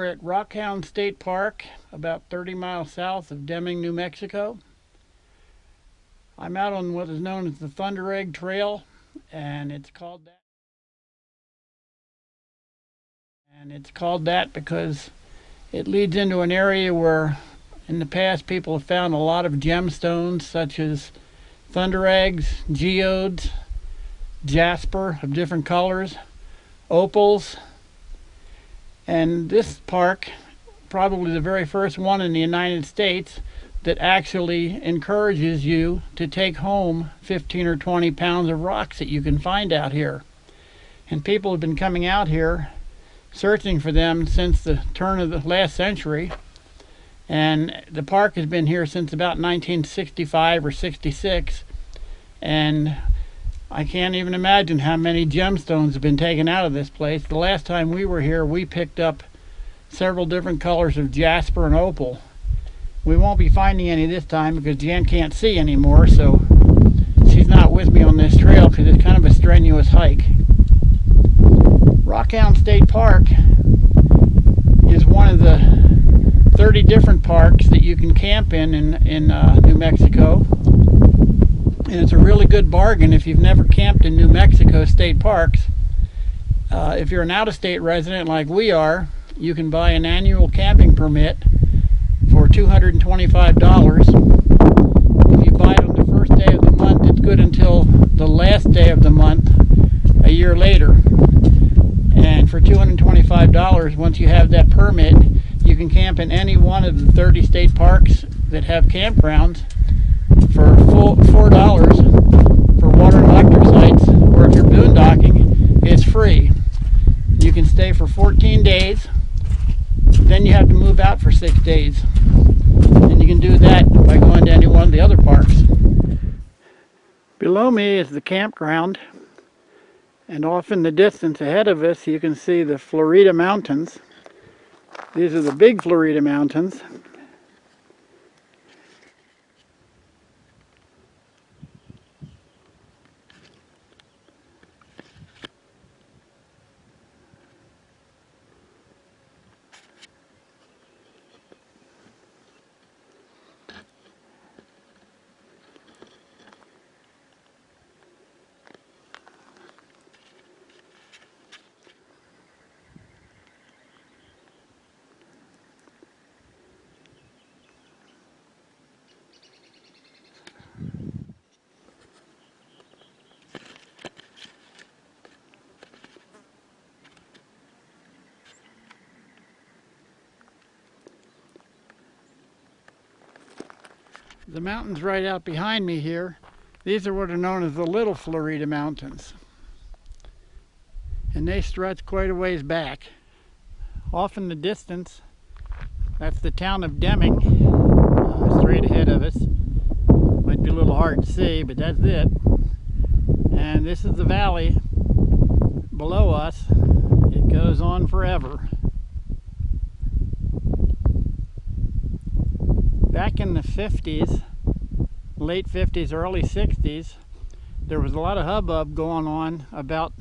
at Rockhound State Park, about 30 miles south of Deming, New Mexico. I'm out on what is known as the Thunder Egg Trail, and it's called that because it leads into an area where in the past people have found a lot of gemstones such as thunder eggs, geodes, jasper of different colors, opals. And this park, probably the very first one in the United States, that actually encourages you to take home 15 or 20 pounds of rocks that you can find out here. And people have been coming out here searching for them since the turn of the last century. And the park has been here since about 1965 or 66. And I can't even imagine how many gemstones have been taken out of this place. The last time we were here, we picked up several different colors of jasper and opal. We won't be finding any this time because Jan can't see anymore, so she's not with me on this trail because it's kind of a strenuous hike. Rockhound State Park is one of the 30 different parks that you can camp in New Mexico. And it's a really good bargain if you've never camped in New Mexico state parks. If you're an out-of-state resident like we are, you can buy an annual camping permit for $225. If you buy it on the first day of the month, it's good until the last day of the month a year later. And for $225, once you have that permit, you can camp in any one of the 30 state parks that have campgrounds for full $4 for water and electric sites, or if you're boondocking, it's free. You can stay for 14 days, then you have to move out for 6 days. And you can do that by going to any one of the other parks. Below me is the campground, and off in the distance ahead of us you can see the Florida Mountains. These are the big Florida Mountains. The mountains right out behind me here, these are what are known as the Little Florida Mountains. And they stretch quite a ways back. Off in the distance, that's the town of Deming, straight ahead of us. Might be a little hard to see, but that's it. And this is the valley below us. It goes on forever. Back in the 50s, late 50s, early 60s, there was a lot of hubbub going on about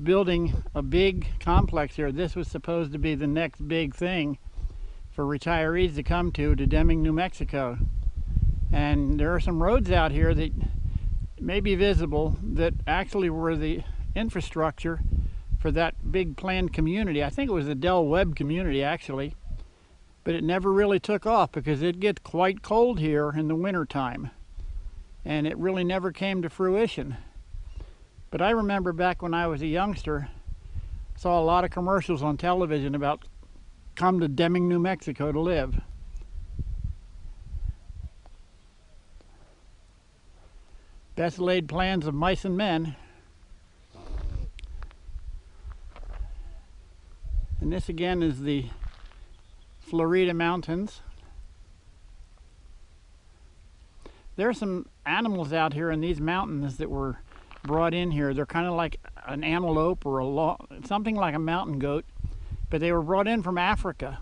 building a big complex here. This was supposed to be the next big thing for retirees to come to Deming, New Mexico. And there are some roads out here that may be visible that actually were the infrastructure for that big planned community. I think it was the Del Webb community actually. But it never really took off because it gets quite cold here in the winter time, and it really never came to fruition. But I remember back when I was a youngster, saw a lot of commercials on television about come to Deming, New Mexico to live. Best laid plans of mice and men. And this again is the Florida Mountains. There are some animals out here in these mountains that were brought in here. They're kind of like an antelope or something like a mountain goat, but they were brought in from Africa,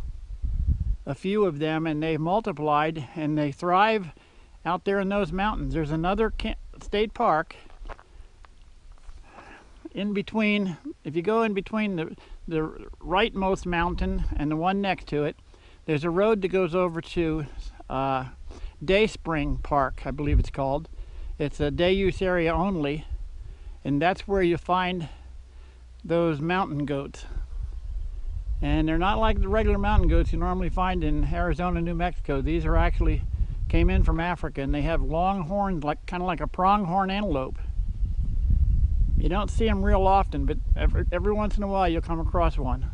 a few of them, and they multiplied and they thrive out there in those mountains. There's another state park in between. If you go in between the rightmost mountain and the one next to it, there's a road that goes over to Dayspring Park, I believe it's called. It's a day use area only, and that's where you find those mountain goats. And they're not like the regular mountain goats you normally find in Arizona, New Mexico. These are actually came in from Africa, and they have long horns, like kind of like a pronghorn antelope. You don't see them real often, but every once in a while you'll come across one.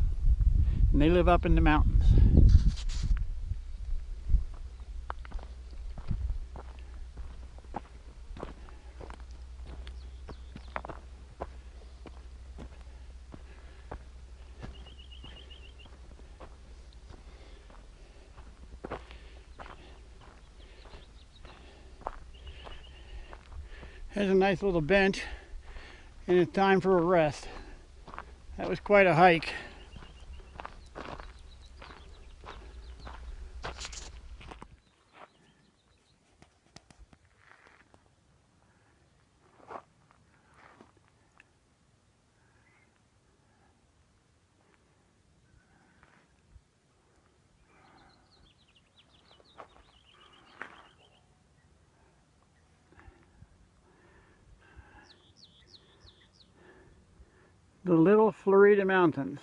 And they live up in the mountains. There's a nice little bench, and it's time for a rest. That was quite a hike. The Little Florida Mountains.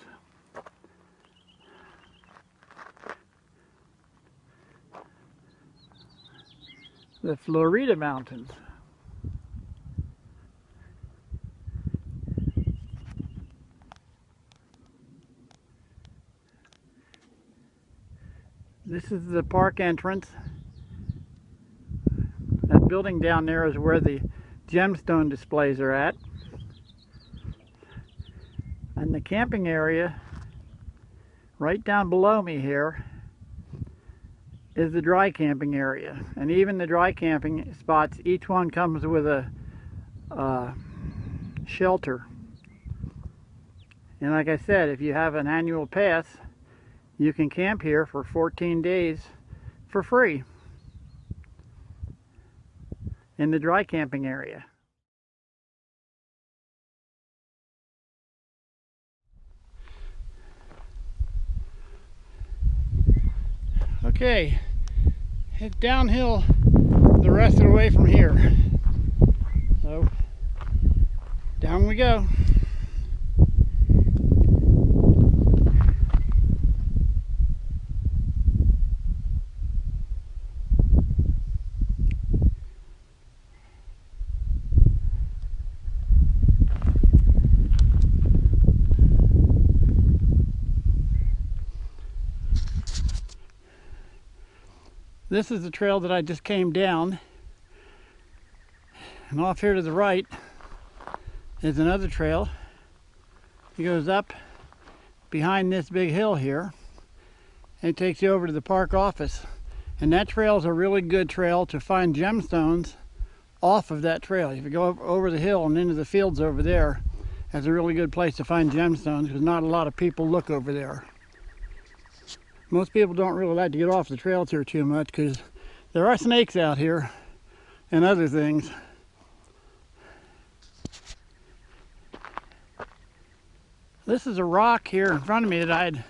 The Florida Mountains. This is the park entrance. That building down there is where the gemstone displays are at. And the camping area right down below me here is the dry camping area. And even the dry camping spots, each one comes with a shelter. And like I said, if you have an annual pass, you can camp here for 14 days for free in the dry camping area. Okay, it's downhill the rest of the way from here. So, down we go. This is the trail that I just came down, and off here to the right is another trail. It goes up behind this big hill here, and it takes you over to the park office. And that trail is a really good trail to find gemstones off of that trail. If you go over the hill and into the fields over there, that's a really good place to find gemstones, because not a lot of people look over there. Most people don't really like to get off the trails here too much, because there are snakes out here and other things. This is a rock here in front of me that I'd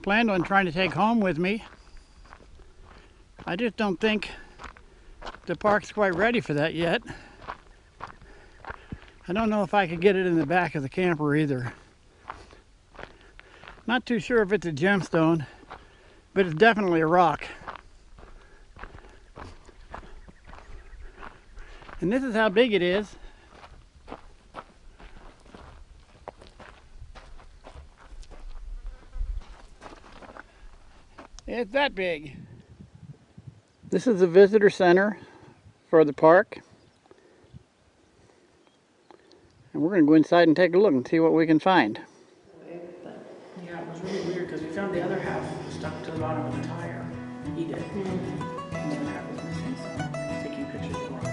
planned on trying to take home with me. I just don't think the park's quite ready for that yet. I don't know if I could get it in the back of the camper either. Not too sure if it's a gemstone, but it's definitely a rock. And this is how big it is. It's that big. This is the visitor center for the park. And we're going to go inside and take a look and see what we can find. Yeah, it was really weird because we found the other half stuck to the bottom of the tire. He did. And the other half was missing, so I'm taking pictures of rocks.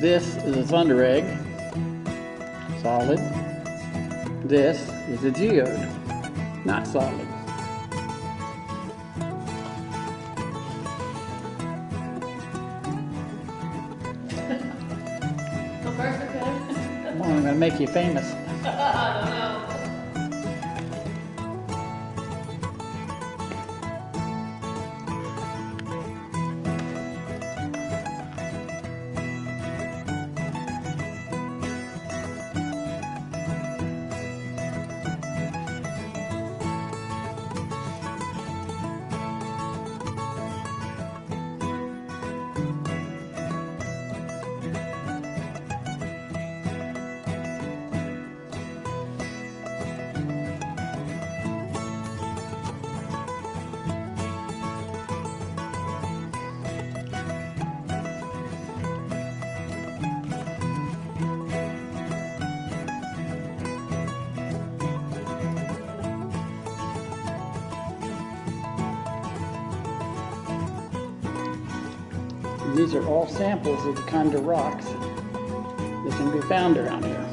This is a thunder egg, solid. This is a geode, not solid. make you famous. These are all samples of the kind of rocks that can be found around here.